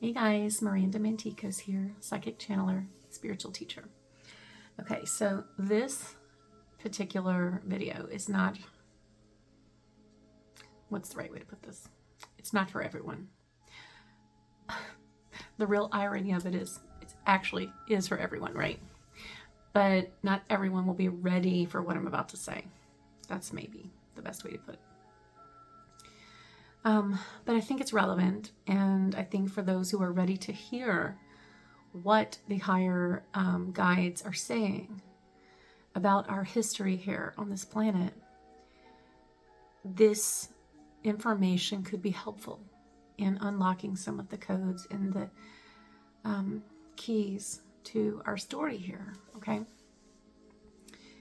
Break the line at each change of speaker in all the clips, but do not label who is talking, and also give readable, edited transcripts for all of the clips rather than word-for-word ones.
Hey guys, Miranda Manticos here, psychic channeler, spiritual teacher. Okay, so this particular video is not, what's the right way to put this? It's not for everyone. The real irony of it is, it actually is for everyone, right? But not everyone will be ready for what I'm about to say. That's maybe the best way to put it. But I think it's relevant, and I think for those who are ready to hear what the higher guides are saying about our history here on this planet, this information could be helpful in unlocking some of the codes and the keys to our story here, okay?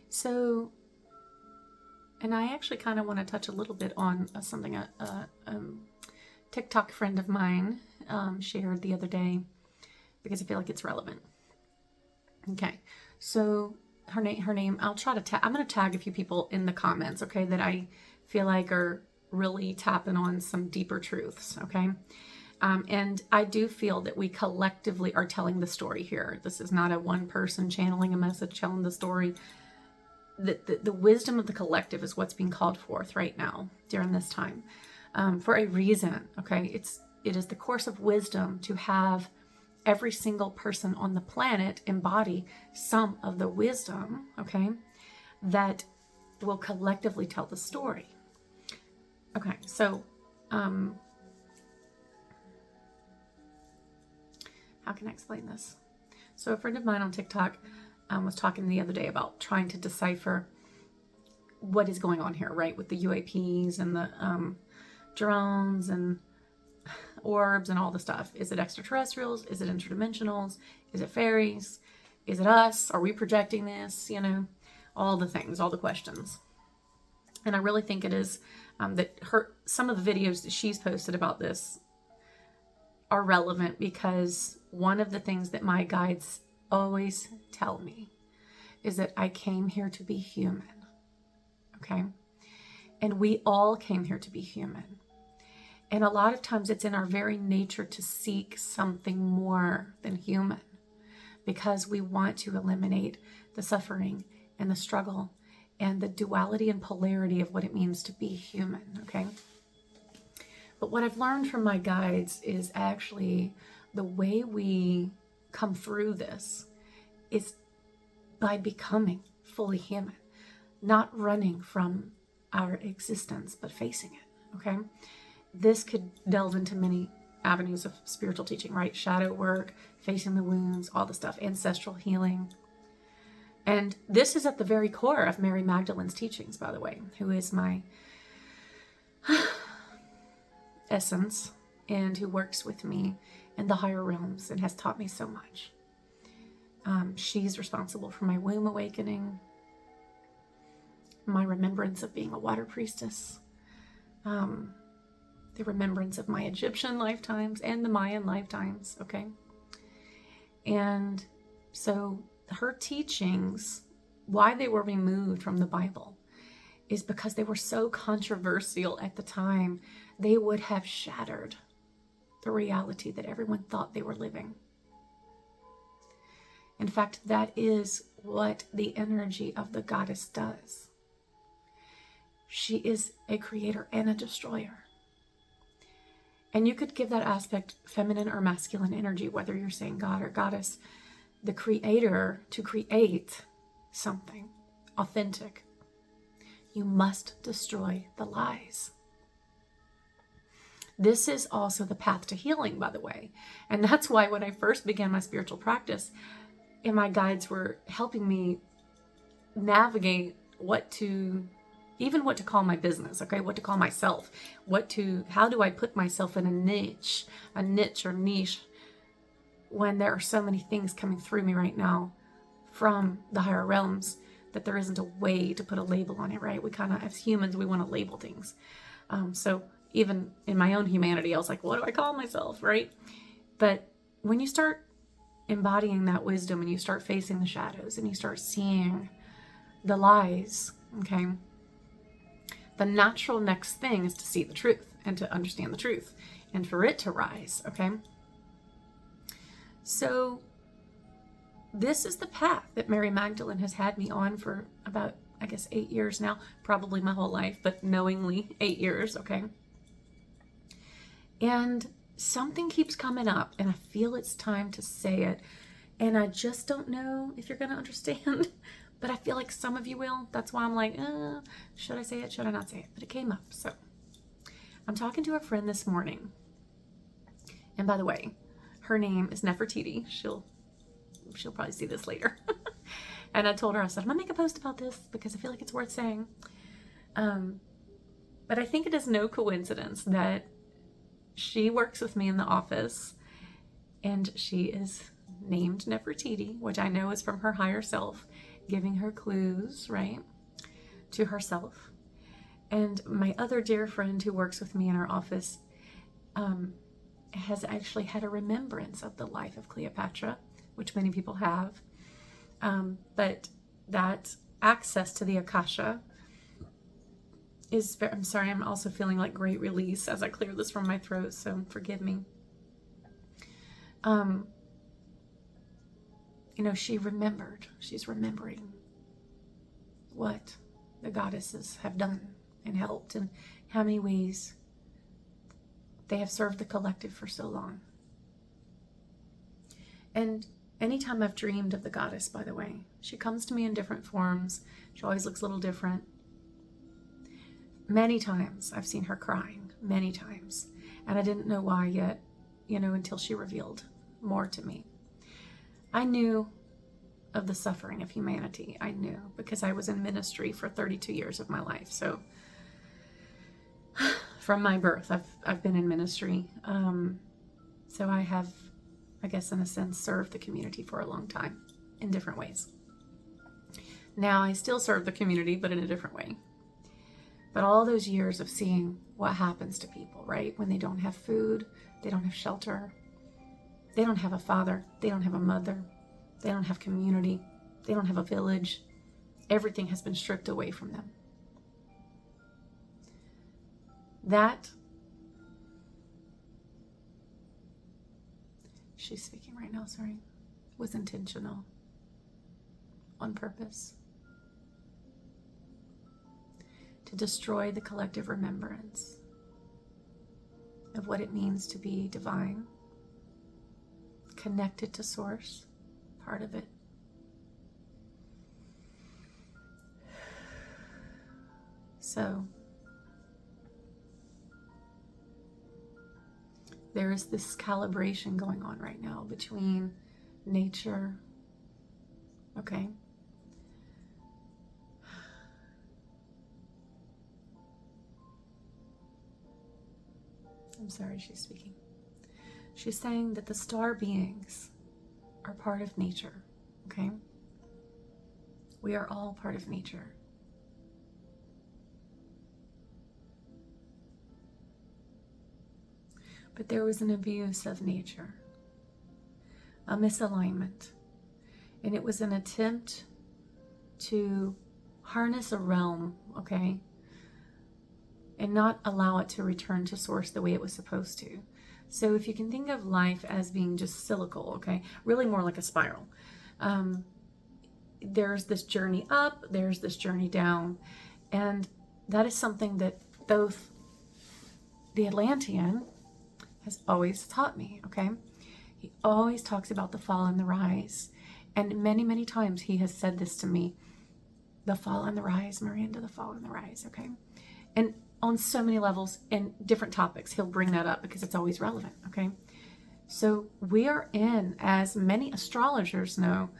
So, and I actually kind of want to touch a little bit on something a TikTok friend of mine shared the other day because I feel like it's relevant. Okay, so her name, I'll try to tag, I'm going to tag a few people in the comments, okay, that I feel like are really tapping on some deeper truths, okay? And I do feel that we collectively are telling the story here. This is not a one person channeling a message, telling the story. The wisdom of the collective is what's being called forth right now during this time for a reason, okay? It is the course of wisdom to have every single person on the planet embody some of the wisdom, okay, that will collectively tell the story. Okay, so how can I explain this? So a friend of mine on TikTok was talking the other day about trying to decipher what is going on here, right? With the UAPs and the drones and orbs and all the stuff. Is it extraterrestrials? Is it interdimensionals? Is it fairies? Is it us? Are we projecting this? You know, all the things, all the questions. And I really think it is that some of the videos that she's posted about this are relevant because one of the things that my guides always tell me is that I came here to be human, okay? And we all came here to be human. And a lot of times it's in our very nature to seek something more than human because we want to eliminate the suffering and the struggle and the duality and polarity of what it means to be human, okay? But what I've learned from my guides is actually the way we come through this is by becoming fully human, not running from our existence, but facing it, okay? This could delve into many avenues of spiritual teaching, right? Shadow work, facing the wounds, all the stuff, ancestral healing. And this is at the very core of Mary Magdalene's teachings, by the way, who is my essence and who works with me in the higher realms and has taught me so much. She's responsible for my womb awakening, my remembrance of being a water priestess, the remembrance of my Egyptian lifetimes and the Mayan lifetimes, okay? And so her teachings, why they were removed from the Bible, is because they were so controversial at the time, they would have shattered the reality that everyone thought they were living. In fact, that is what the energy of the goddess does. She is a creator and a destroyer. And you could give that aspect feminine or masculine energy, whether you're saying God or goddess, the creator to create something authentic. You must destroy the lies. This is also the path to healing, by the way. And that's why when I first began my spiritual practice, and my guides were helping me navigate what to call my business, okay? What to call myself, how do I put myself in a niche or niche when there are so many things coming through me right now from the higher realms that there isn't a way to put a label on it, right? We kind of, as humans, we want to label things. So even in my own humanity, I was like, what do I call myself, right? But when you start embodying that wisdom and you start facing the shadows and you start seeing the lies, okay, the natural next thing is to see the truth and to understand the truth and for it to rise, okay? So this is the path that Mary Magdalene has had me on for about, I guess, 8 years now, probably my whole life, but knowingly 8 years, okay? And something keeps coming up, and I feel it's time to say it. And I just don't know if you're going to understand, but I feel like some of you will. That's why I'm like, should I say it? Should I not say it? But it came up. So I'm talking to a friend this morning. And by the way, her name is Nefertiti. She'll probably see this later. And I told her, I said, I'm going to make a post about this because I feel like it's worth saying. But I think it is no coincidence that she works with me in the office, and she is named Nefertiti, which I know is from her higher self, giving her clues, right, to herself. And my other dear friend who works with me in our office has actually had a remembrance of the life of Cleopatra, which many people have. But that access to the Akasha is very, I'm sorry, I'm also feeling like great release as I clear this from my throat, so forgive me. You know, she's remembering what the goddesses have done and helped, and how many ways they have served the collective for so long. And anytime I've dreamed of the goddess, by the way, she comes to me in different forms. She always looks a little different. Many times I've seen her crying, many times. And I didn't know why yet, you know, until she revealed more to me. I knew of the suffering of humanity. I knew because I was in ministry for 32 years of my life. So from my birth, I've been in ministry. So I have, I guess in a sense, served the community for a long time in different ways. Now I still serve the community, but in a different way. But all those years of seeing what happens to people, right? When they don't have food, they don't have shelter, they don't have a father, they don't have a mother, they don't have community, they don't have a village. Everything has been stripped away from them. That, she's speaking right now, sorry, was intentional, on purpose, to destroy the collective remembrance of what it means to be divine, connected to source, part of it. So there is this calibration going on right now between nature, okay, I'm sorry, she's speaking. She's saying that the star beings are part of nature, okay? We are all part of nature. But there was an abuse of nature, a misalignment, and it was an attempt to harness a realm, okay, and not allow it to return to source the way it was supposed to. So if you can think of life as being just cyclical, okay, really more like a spiral. There's this journey up, there's this journey down, and that is something that both the Atlantean has always taught me, okay? He always talks about the fall and the rise, and many, many times he has said this to me, the fall and the rise, Miranda, the fall and the rise, okay? And on so many levels and different topics, he'll bring that up because it's always relevant, okay? So we are in, as many astrologers know,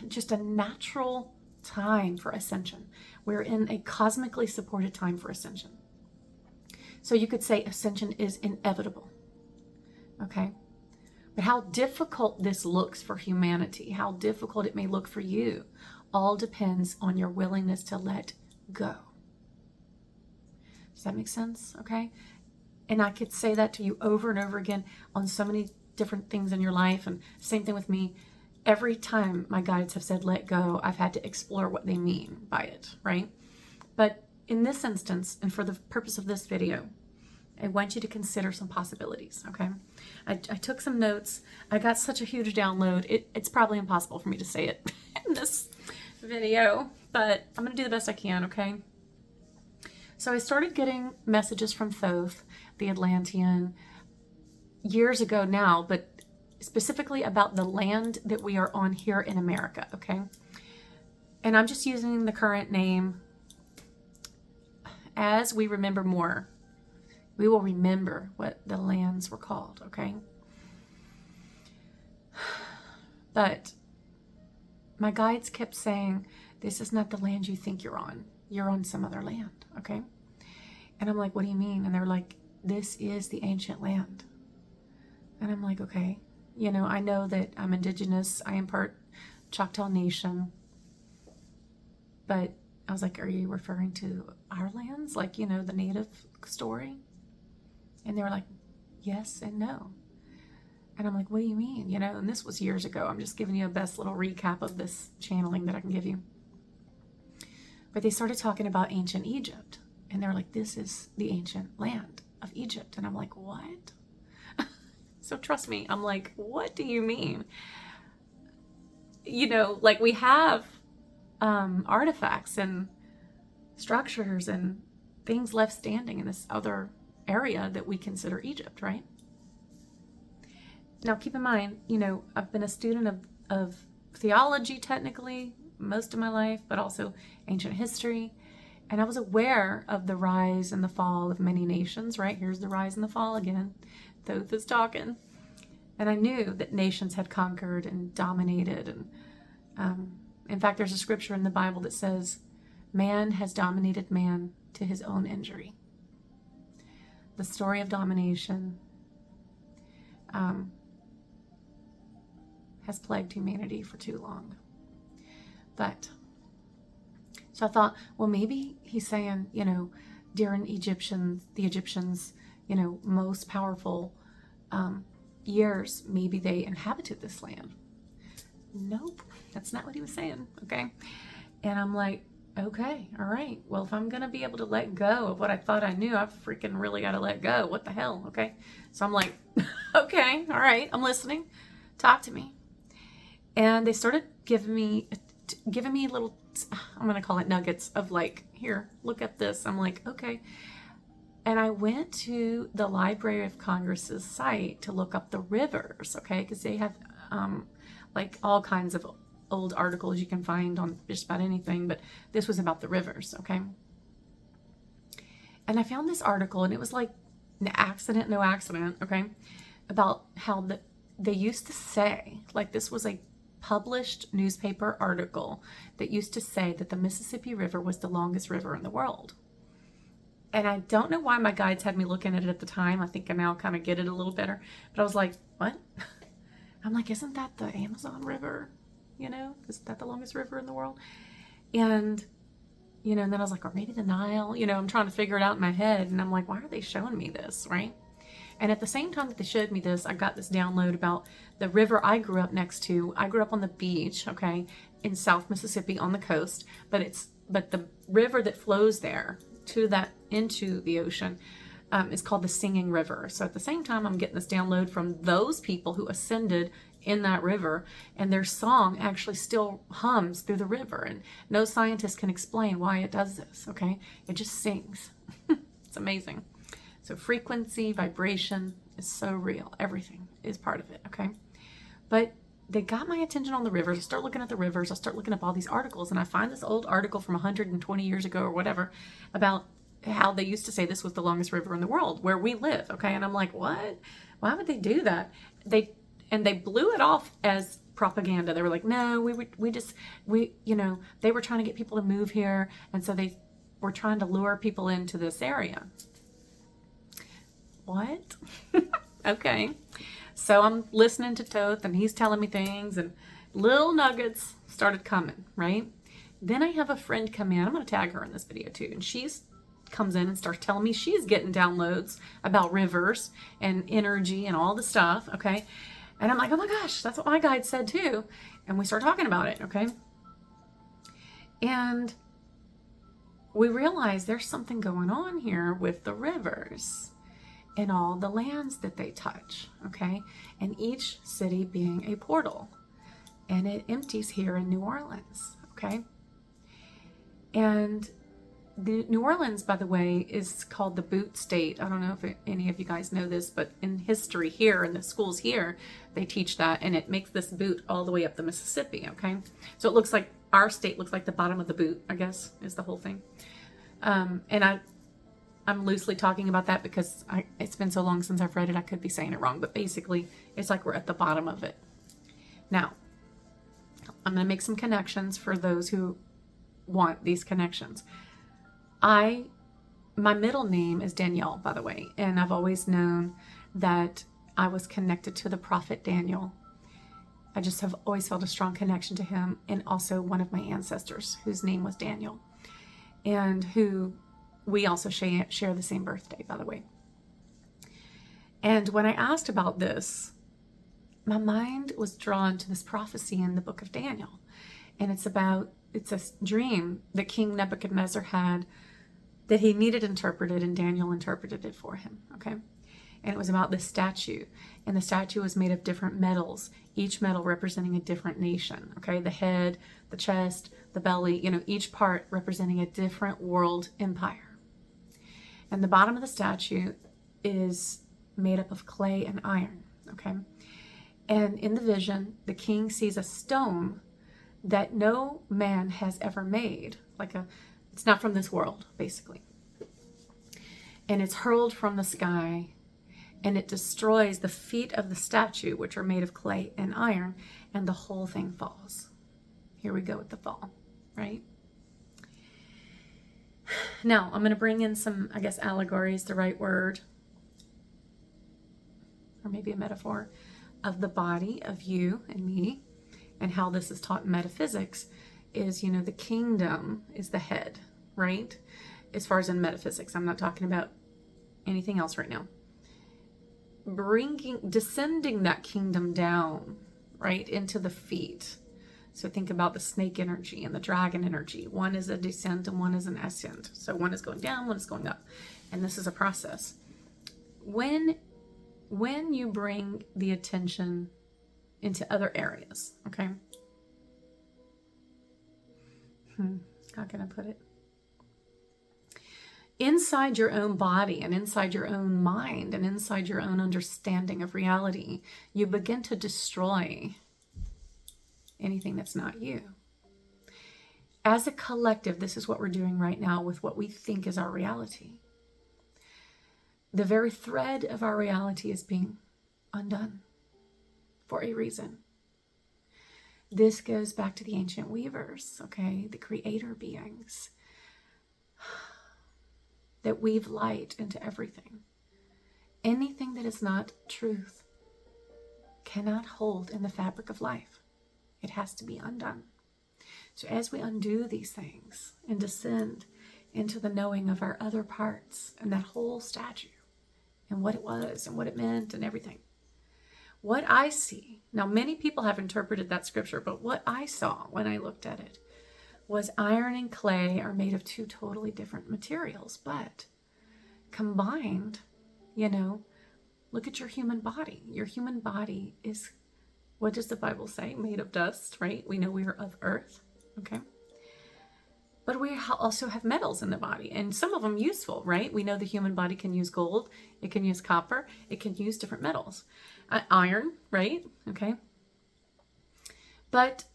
just a natural time for ascension. We're in a cosmically supported time for ascension. So you could say ascension is inevitable, okay? But how difficult this looks for humanity, how difficult it may look for you, all depends on your willingness to let go. Does that make sense? Okay. And I could say that to you over and over again on so many different things in your life. And same thing with me. Every time my guides have said, let go, I've had to explore what they mean by it. Right. But in this instance, and for the purpose of this video, I want you to consider some possibilities, okay? I took some notes. I got such a huge download. It's probably impossible for me to say it in this video, but I'm going to do the best I can, okay? So I started getting messages from Thoth, the Atlantean, years ago now, but specifically about the land that we are on here in America, okay? And I'm just using the current name. As we remember more, we will remember what the lands were called, okay? But my guides kept saying, this is not the land you think you're on. You're on some other land, okay? And I'm like, what do you mean? And they're like, this is the ancient land. And I'm like, okay. You know, I know that I'm indigenous. I am part Choctaw Nation. But I was like, are you referring to our lands? Like, you know, the native story? And they were like, yes and no. And I'm like, what do you mean? You know, and this was years ago. I'm just giving you a best little recap of this channeling that I can give you. But they started talking about ancient Egypt. And they were like, this is the ancient land of Egypt. And I'm like, what? So trust me, I'm like, what do you mean? You know, like we have artifacts and structures and things left standing in this other area that we consider Egypt, right? Now, keep in mind, you know, I've been a student of theology technically most of my life, but also ancient history. And I was aware of the rise and the fall of many nations, right? Here's the rise and the fall again. Thoth is talking. And I knew that nations had conquered and dominated. And in fact, there's a scripture in the Bible that says, man has dominated man to his own injury. The story of domination has plagued humanity for too long. But, so I thought, well, maybe he's saying, you know, during the Egyptians, you know, most powerful years, maybe they inhabited this land. Nope, that's not what he was saying, okay? And I'm like, okay, all right. Well, if I'm going to be able to let go of what I thought I knew, I've freaking really got to let go. What the hell, okay? So I'm like, okay, all right, I'm listening. Talk to me. And they started giving me little, I'm going to call it nuggets of like, here, look at this. I'm like, okay. And I went to the Library of Congress's site to look up the rivers, okay? Because they have like all kinds of old articles you can find on just about anything, but this was about the rivers, okay? And I found this article, and it was like no accident, okay? About how they used to say, like this was a published newspaper article that used to say that the Mississippi River was the longest river in the world. And I don't know why my guides had me looking at it at the time. I think I now kind of get it a little better. But I was like, what? I'm like, isn't that the Amazon River? You know, is that the longest river in the world? And, you know, and then I was like, or maybe the Nile. You know, I'm trying to figure it out in my head. And I'm like, why are they showing me this, right? And at the same time that they showed me this, I got this download about the river I grew up next to. I grew up on the beach, okay, in South Mississippi on the coast. But the river that flows there into the ocean is called the Singing River. So at the same time, I'm getting this download from those people who ascended in that river, and their song actually still hums through the river, and no scientist can explain why it does this, okay? It just sings. It's amazing. So frequency, vibration is so real. Everything is part of it, okay? But they got my attention on the rivers. I start looking at the rivers. I start looking up all these articles, and I find this old article from 120 years ago or whatever about how they used to say this was the longest river in the world where we live, okay? And I'm like, what? Why would they do that? They blew it off as propaganda. They were like, no, you know, they were trying to get people to move here, and so they were trying to lure people into this area. What? Okay. So I'm listening to Thoth, and he's telling me things, and little nuggets started coming, right? Then I have a friend come in. I'm going to tag her in this video too. And comes in and starts telling me she's getting downloads about rivers and energy and all the stuff, okay? And I'm like, oh my gosh, that's what my guide said too. And we start talking about it, okay? And we realize there's something going on here with the rivers. in all the lands that they touch, okay? And each city being a portal. And it empties here in New Orleans, okay? And the New Orleans, by the way, is called the boot state. I don't know if any of you guys know this, but in history here, in the schools here, they teach that, and it makes this boot all the way up the Mississippi, okay? So it looks like, our state looks like the bottom of the boot, I guess, is the whole thing. And I'm loosely talking about that because it's been so long since I've read it, I could be saying it wrong, but basically, it's like we're at the bottom of it. Now, I'm going to make some connections for those who want these connections. My middle name is Danielle, by the way, and I've always known that I was connected to the prophet Daniel. I just have always felt a strong connection to him, and also one of my ancestors whose name was Daniel, and who we also share the same birthday, by the way. And when I asked about this, my mind was drawn to this prophecy in the book of Daniel. And it's a dream that King Nebuchadnezzar had that he needed interpreted, and Daniel interpreted it for him, okay? And it was about this statue. And the statue was made of different metals, each metal representing a different nation, okay? The head, the chest, the belly, each part representing a different world empire. And the bottom of the statue is made up of clay and iron, okay? And in the vision, the king sees a stone that no man has ever made. It's not from this world, basically. And it's hurled from the sky, and it destroys the feet of the statue, which are made of clay and iron, and the whole thing falls. Here we go with the fall, right? Now, I'm going to bring in some, I guess allegory is the right word, or maybe a metaphor, of the body of you and me, and how this is taught in metaphysics is, the kingdom is the head, right? As far as in metaphysics, I'm not talking about anything else right now. Descending that kingdom down, right, into the feet. So think about the snake energy and the dragon energy. One is a descent and one is an ascent. So one is going down, one is going up. And this is a process. When you bring the attention into other areas, okay? How can I put it? Inside your own body and inside your own mind and inside your own understanding of reality, you begin to destroy anything that's not you. As a collective, this is what we're doing right now with what we think is our reality. The very thread of our reality is being undone for a reason. This goes back to the ancient weavers, okay? The creator beings that weave light into everything. Anything that is not truth cannot hold in the fabric of life. It has to be undone. So as we undo these things and descend into the knowing of our other parts and that whole statue and what it was and what it meant and everything, what I see, now many people have interpreted that scripture, but what I saw when I looked at it was iron and clay are made of two totally different materials, but combined, look at your human body. Your human body is, what does the Bible say? Made of dust, right? We know we are of earth, okay? But we also have metals in the body, and some of them useful, right? We know the human body can use gold, it can use copper, it can use different metals. Iron, right? Okay. But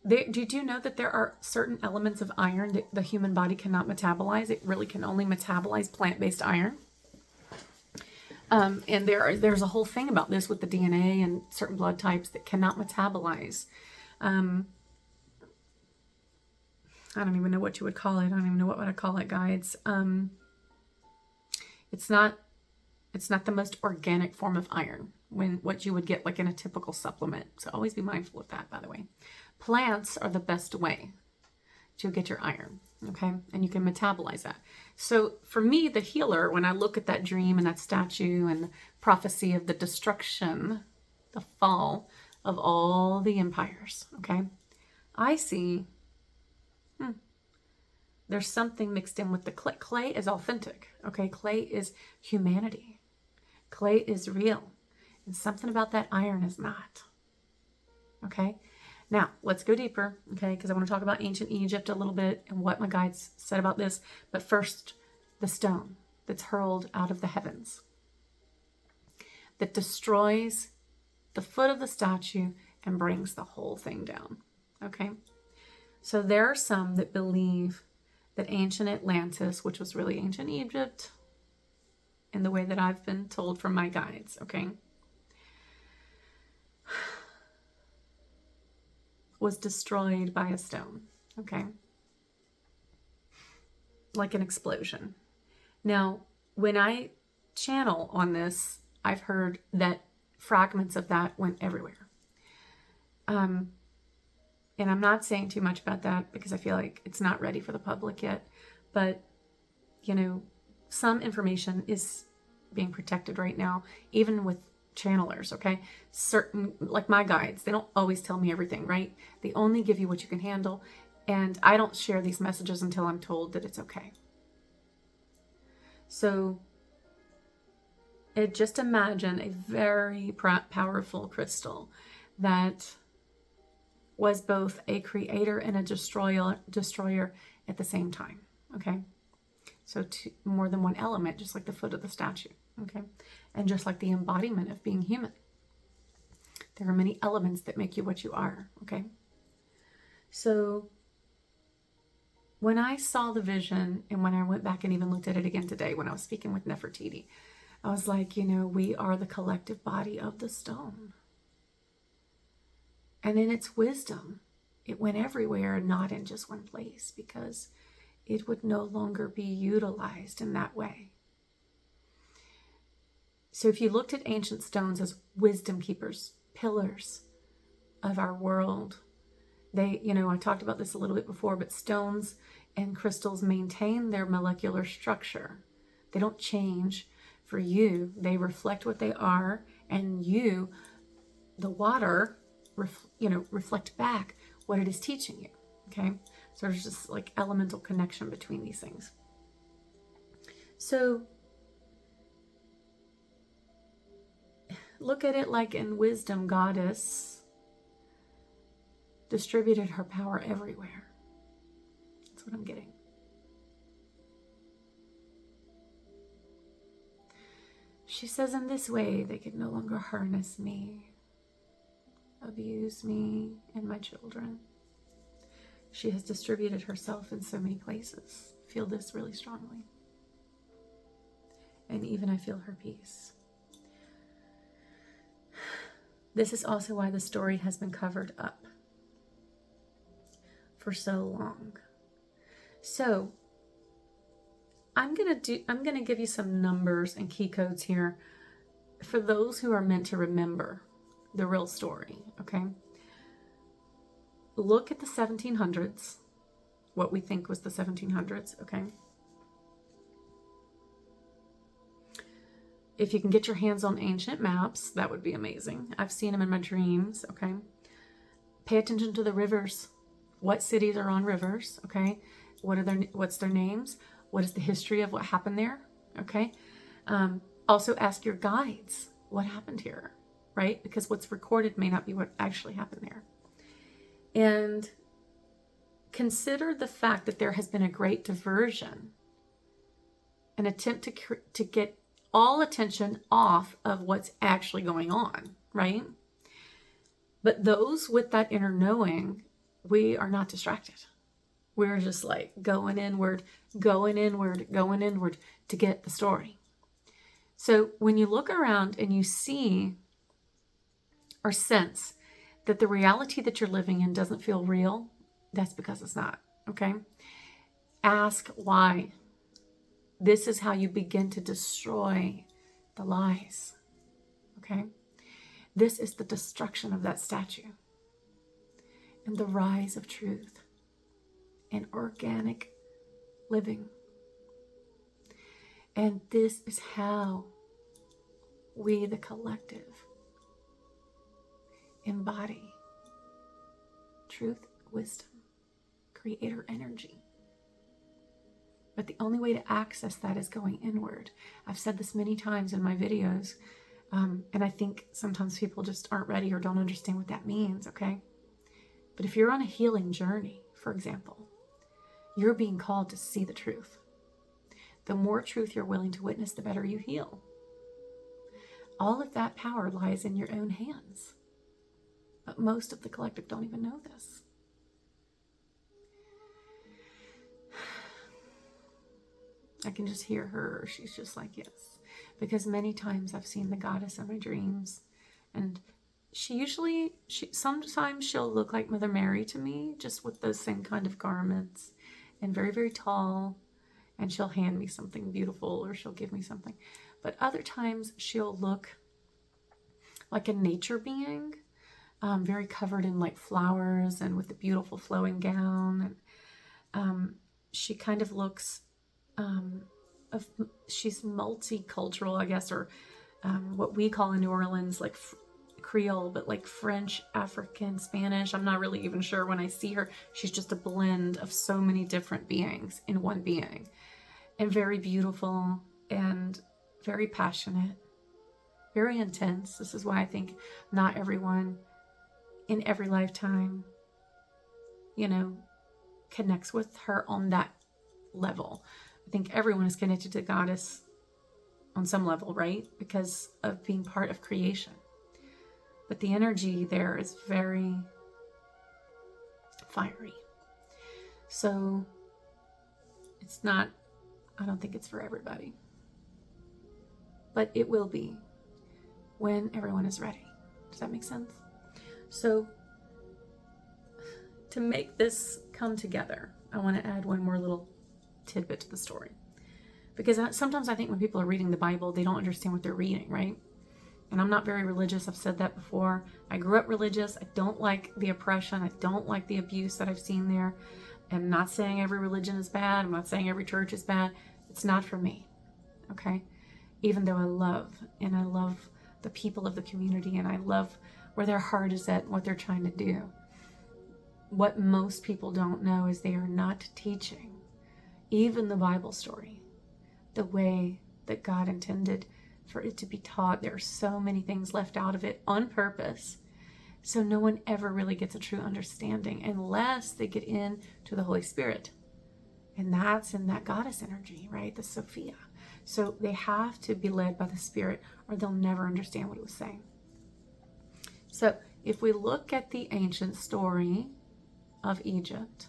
did you know that there are certain elements of iron that the human body cannot metabolize? It really can only metabolize plant-based iron. And there's a whole thing about this with the DNA and certain blood types that cannot metabolize. I don't even know what you would call it. I don't even know what would I call it, guys. It's not the most organic form of iron, what you would get like in a typical supplement. So always be mindful of that, by the way. Plants are the best way to get your iron, okay? And you can metabolize that. So for me, the healer, when I look at that dream and that statue and the prophecy of the destruction, the fall of all the empires, okay? I see there's something mixed in with the clay. Clay is authentic, okay? Clay is humanity. Clay is real. And something about that iron is not, okay? Now, let's go deeper, okay? Because I want to talk about ancient Egypt a little bit and what my guides said about this. But first, the stone that's hurled out of the heavens that destroys the foot of the statue and brings the whole thing down, okay? So there are some that believe that ancient Atlantis, which was really ancient Egypt, in the way that I've been told from my guides, okay, was destroyed by a stone, okay? Like an explosion. Now, when I channel on this, I've heard that fragments of that went everywhere. And I'm not saying too much about that because I feel like it's not ready for the public yet. But, you know, some information is being protected right now, even with channelers, okay? Certain, like my guides, they don't always tell me everything, right? They only give you what you can handle. And I don't share these messages until I'm told that it's okay. So just imagine a very powerful crystal that was both a creator and a destroyer at the same time, okay? So more than one element, just like the foot of the statue, okay? And just like the embodiment of being human. There are many elements that make you what you are, okay? So when I saw the vision and when I went back and even looked at it again today when I was speaking with Nefertiti, I was like, you know, we are the collective body of the stone. And in its wisdom, it went everywhere and not in just one place because it would no longer be utilized in that way. So if you looked at ancient stones as wisdom keepers, pillars of our world, they, you know, I talked about this a little bit before, but stones and crystals maintain their molecular structure. They don't change for you. They reflect what they are, and you, the water, reflect back what it is teaching you, okay? So there's just like elemental connection between these things. So look at it like in wisdom, goddess distributed her power everywhere. That's what I'm getting. She says in this way, they could no longer harness me, abuse me and my children. She has distributed herself in so many places. I feel this really strongly. And even I feel her peace. This is also why the story has been covered up for so long. So I'm going to give you some numbers and key codes here for those who are meant to remember the real story, okay? Look at the 1700s, what we think was the 1700s, okay? If you can get your hands on ancient maps, that would be amazing. I've seen them in my dreams, okay? Pay attention to the rivers. What cities are on rivers, okay? What's their names? What is the history of what happened there, okay? Also ask your guides what happened here, right? Because what's recorded may not be what actually happened there. And consider the fact that there has been a great diversion, an attempt to get all attention off of what's actually going on, right? But those with that inner knowing, we are not distracted. We're just like going inward to get the story. So when you look around and you see or sense that the reality that you're living in doesn't feel real, that's because it's not, okay? Ask why. This is how you begin to destroy the lies, okay? This is the destruction of that statue and the rise of truth and organic living. And this is how we, the collective, embody truth, wisdom, creator energy. But the only way to access that is going inward. I've said this many times in my videos, and I think sometimes people just aren't ready or don't understand what that means, okay? But if you're on a healing journey, for example, you're being called to see the truth. The more truth you're willing to witness, the better you heal. All of that power lies in your own hands. But most of the collective don't even know this. I can just hear her. She's just like, yes. Because many times I've seen the goddess in my dreams. And sometimes she'll look like Mother Mary to me, just with those same kind of garments. And very, very tall. And she'll hand me something beautiful, or she'll give me something. But other times she'll look like a nature being, very covered in like flowers and with a beautiful flowing gown. And she kind of looks, she's multicultural, I guess, or what we call in New Orleans like Creole, but like French, African, Spanish. I'm not really even sure. When I see her, she's just a blend of so many different beings in one being. And very beautiful and very passionate, very intense. This is why I think not everyone in every lifetime, connects with her on that level. I think everyone is connected to the goddess on some level, right? Because of being part of creation. But the energy there is very fiery. So I don't think it's for everybody. But it will be when everyone is ready. Does that make sense? So to make this come together, I want to add one more little tidbit to the story. Because sometimes I think when people are reading the Bible, they don't understand what they're reading, right? And I'm not very religious. I've said that before. I grew up religious. I don't like the oppression. I don't like the abuse that I've seen there. I'm not saying every religion is bad. I'm not saying every church is bad. It's not for me, okay? Even though I love the people of the community, and I love where their heart is at and what they're trying to do. What most people don't know is they are not teaching even the Bible story the way that God intended for it to be taught. There are so many things left out of it on purpose. So no one ever really gets a true understanding unless they get into the Holy Spirit. And that's in that goddess energy, right? The Sophia. So they have to be led by the Spirit or they'll never understand what it was saying. So if we look at the ancient story of Egypt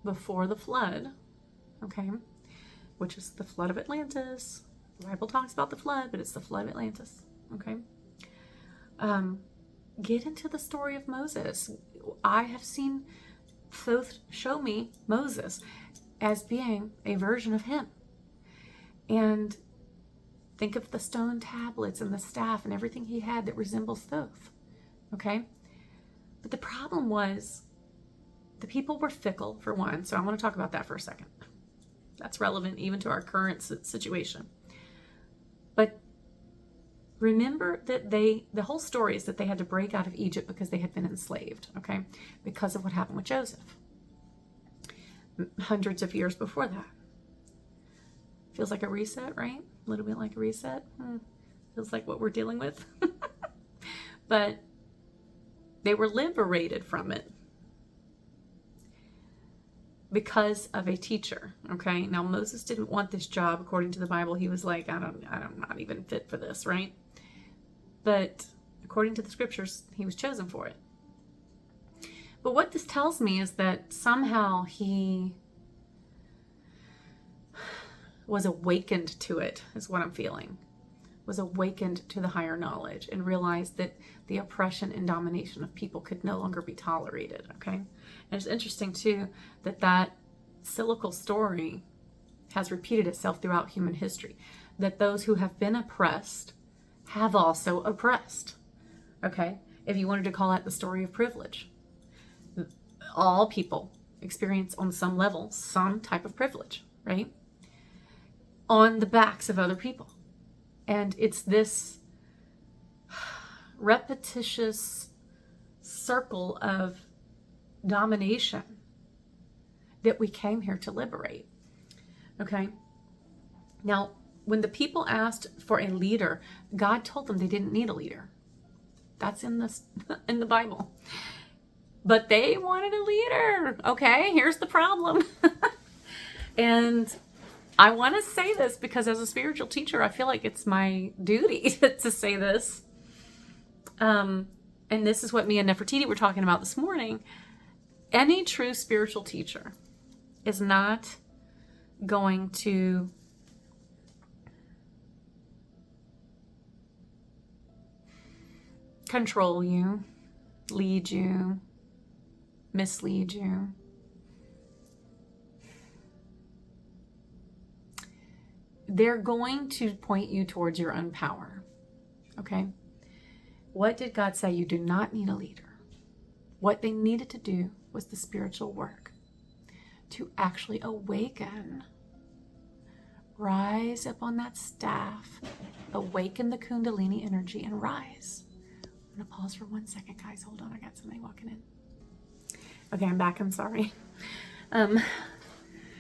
before the flood, okay, which is the flood of Atlantis. The Bible talks about the flood, but it's the flood of Atlantis, okay? Get into the story of Moses. I have seen Thoth show me Moses as being a version of him. And think of the stone tablets and the staff and everything he had that resembles Thoth, okay? But the problem was the people were fickle, for one, so I want to talk about that for a second. That's relevant even to our current situation. But remember that the whole story is that they had to break out of Egypt because they had been enslaved, okay? Because of what happened with Joseph. Hundreds of years before that. Feels like a reset, right? A little bit like a reset. Feels like what we're dealing with. But they were liberated from it because of a teacher, okay? Now, Moses didn't want this job. According to the Bible, he was like, I'm not even fit for this, right? But according to the scriptures, he was chosen for it. But what this tells me is that somehow he was awakened to it, is what I'm feeling. Was awakened to the higher knowledge and realized that the oppression and domination of people could no longer be tolerated, okay? And it's interesting, too, that cyclical story has repeated itself throughout human history, that those who have been oppressed have also oppressed, okay? If you wanted to call that the story of privilege. All people experience on some level some type of privilege, right? On the backs of other people. And it's this repetitious circle of domination that we came here to liberate. Okay? Now, when the people asked for a leader, God told them they didn't need a leader. That's in the Bible. But they wanted a leader. Okay, here's the problem. And I want to say this because as a spiritual teacher, I feel like it's my duty to say this. And this is what me and Nefertiti were talking about this morning. Any true spiritual teacher is not going to control you, lead you, mislead you. They're going to point you towards your own power. Okay? What did God say? You do not need a leader. What they needed to do was the spiritual work to actually awaken. Rise up on that staff, awaken the Kundalini energy, and rise. I'm going to pause for 1 second, guys. Hold on. I got somebody walking in. Okay, I'm back. I'm sorry.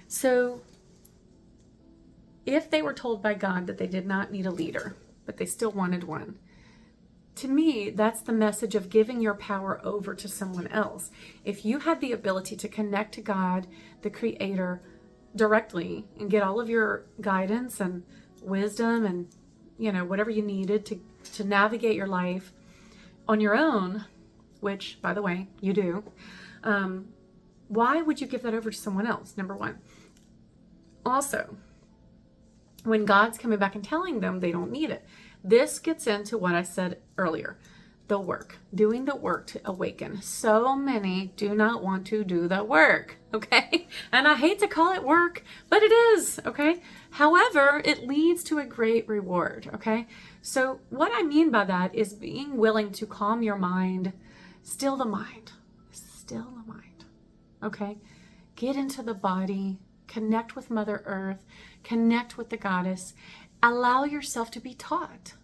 So if they were told by God that they did not need a leader, but they still wanted one, to me, that's the message of giving your power over to someone else. If you had the ability to connect to God, the Creator, directly and get all of your guidance and wisdom and, whatever you needed to navigate your life on your own, which, by the way, you do, why would you give that over to someone else? Number one. Also, when God's coming back and telling them they don't need it, this gets into what I said earlier, the work, doing the work to awaken. So many do not want to do the work, okay? And I hate to call it work, but it is, okay? However, it leads to a great reward, okay? So what I mean by that is being willing to calm your mind, still the mind, okay? Get into the body, connect with Mother Earth, connect with the goddess, allow yourself to be taught,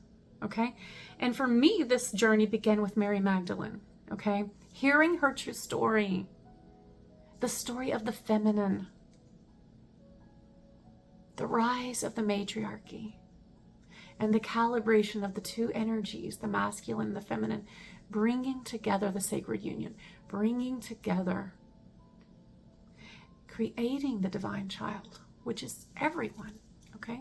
okay? And for me, this journey began with Mary Magdalene, okay? Hearing her true story, the story of the feminine, the rise of the matriarchy, and the calibration of the two energies, the masculine and the feminine, bringing together the sacred union, bringing together, creating the divine child, which is everyone, okay?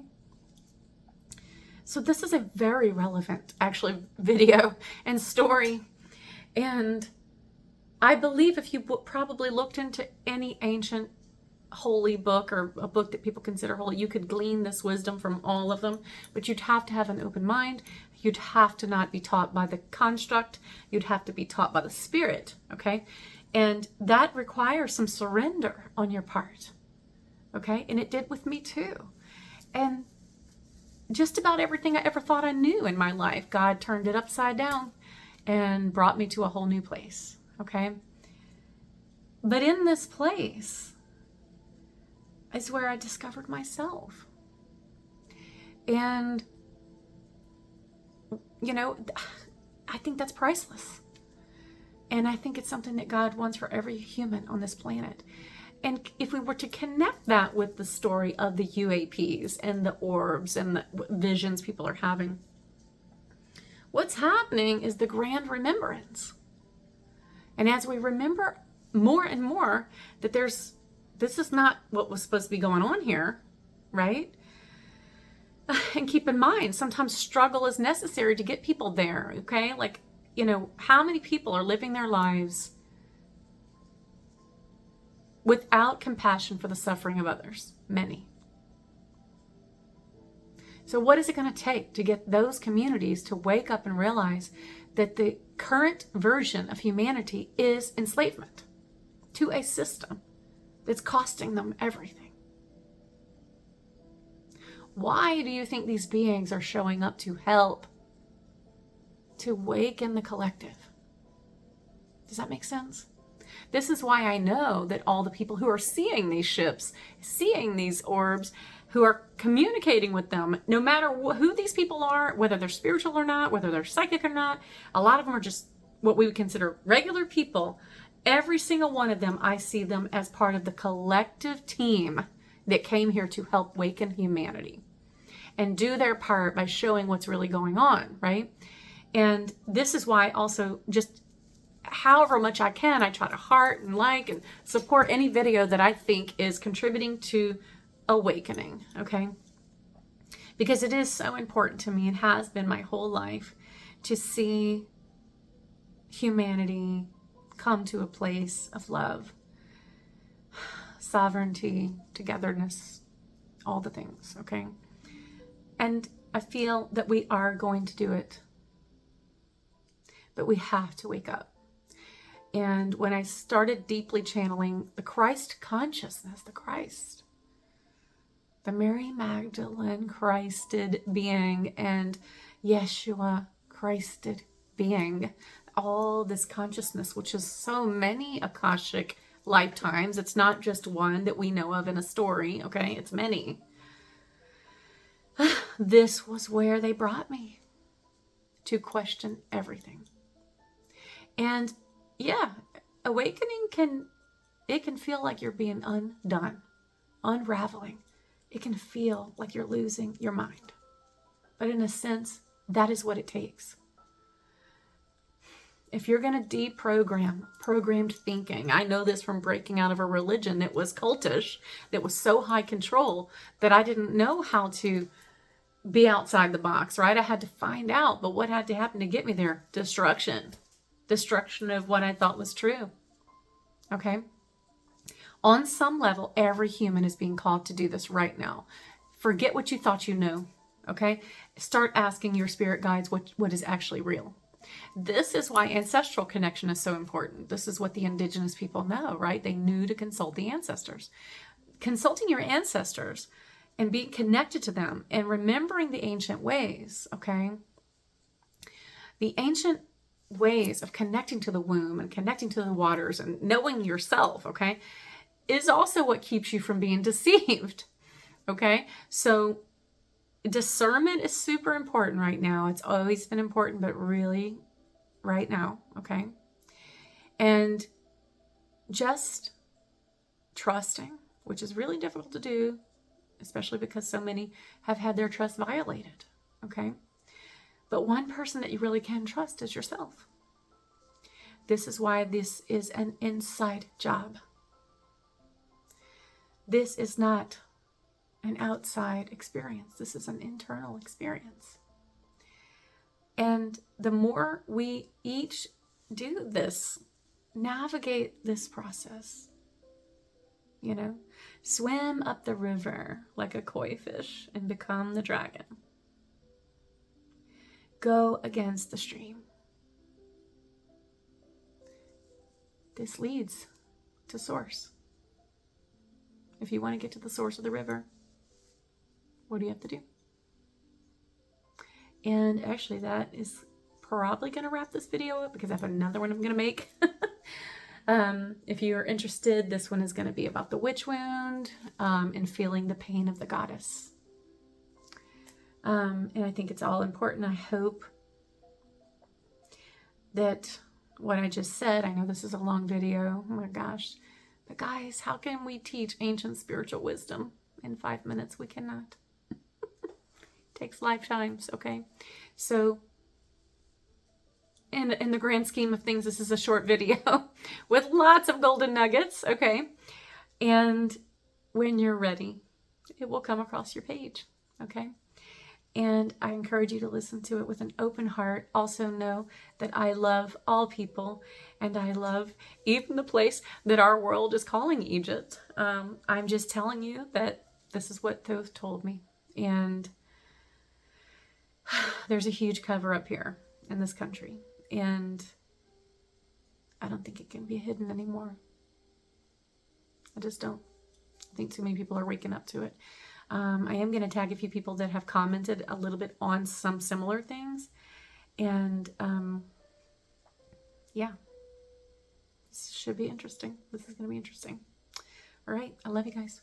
So this is a very relevant, actually, video and story. And I believe if you probably looked into any ancient holy book or a book that people consider holy, you could glean this wisdom from all of them. But you'd have to have an open mind. You'd have to not be taught by the construct. You'd have to be taught by the spirit, okay? And that requires some surrender on your part, okay? And it did with me too. And just about everything I ever thought I knew in my life, God turned it upside down and brought me to a whole new place, okay? But in this place is where I discovered myself. And, I think that's priceless. And I think it's something that God wants for every human on this planet. And if we were to connect that with the story of the UAPs and the orbs and the visions people are having, what's happening is the grand remembrance. And as we remember more and more that this is not what was supposed to be going on here, right? And keep in mind, sometimes struggle is necessary to get people there, okay? Like, how many people are living their lives without compassion for the suffering of others? Many. So what is it going to take to get those communities to wake up and realize that the current version of humanity is enslavement to a system that's costing them everything? Why do you think these beings are showing up to help, to awaken the collective? Does that make sense? This is why I know that all the people who are seeing these ships, seeing these orbs, who are communicating with them, no matter who these people are, whether they're spiritual or not, whether they're psychic or not, a lot of them are just what we would consider regular people. Every single one of them, I see them as part of the collective team that came here to help waken humanity and do their part by showing what's really going on, right? And this is why also just however much I can, I try to heart and like and support any video that I think is contributing to awakening, okay? Because it is so important to me, and has been my whole life, to see humanity come to a place of love, sovereignty, togetherness, all the things, okay? And I feel that we are going to do it, but we have to wake up. And when I started deeply channeling the Christ consciousness, the Mary Magdalene Christed being, and Yeshua Christed being, all this consciousness, which is so many Akashic lifetimes. It's not just one that we know of in a story, okay? It's many. This was where they brought me to question everything. And yeah, awakening can feel like you're being undone, unraveling. It can feel like you're losing your mind. But in a sense, that is what it takes. If you're going to deprogram programmed thinking, I know this from breaking out of a religion that was cultish, that was so high control that I didn't know how to be outside the box, right? I had to find out, but what had to happen to get me there? Destruction of what I thought was true. Okay. On some level, every human is being called to do this right now. Forget what you thought you knew. Okay. Start asking your spirit guides what is actually real. This is why ancestral connection is so important. This is what the indigenous people know, right? They knew to consult the ancestors. Consulting your ancestors and being connected to them and remembering the ancient ways, okay? The ancient ways of connecting to the womb and connecting to the waters and knowing yourself, okay, is also what keeps you from being deceived, okay? So discernment is super important right now. It's always been important, but really right now, okay? And just trusting, which is really difficult to do, especially because so many have had their trust violated, okay? But one person that you really can trust is yourself. This is why this is an inside job. This is not an outside experience. This is an internal experience. And the more we each do this, navigate this process, swim up the river like a koi fish and become the dragon. Go against the stream. This leads to source. If you want to get to the source of the river, what do you have to do? And actually, that is probably going to wrap this video up because I have another one I'm going to make. If you're interested, this one is going to be about the witch wound and feeling the pain of the goddess. And I think it's all important. I hope that what I just said, I know this is a long video, oh my gosh, but guys, how can we teach ancient spiritual wisdom in 5 minutes? We cannot. Takes lifetimes, okay? So in the grand scheme of things, this is a short video with lots of golden nuggets, okay? And when you're ready, it will come across your page, okay? And I encourage you to listen to it with an open heart. Also know that I love all people, and I love even the place that our world is calling Egypt. I'm just telling you that this is what Thoth told me. And there's a huge cover up here in this country, and I don't think it can be hidden anymore. I just don't. I think too many people are waking up to it. I am going to tag a few people that have commented a little bit on some similar things. And yeah, this should be interesting. This is going to be interesting. All right. I love you guys.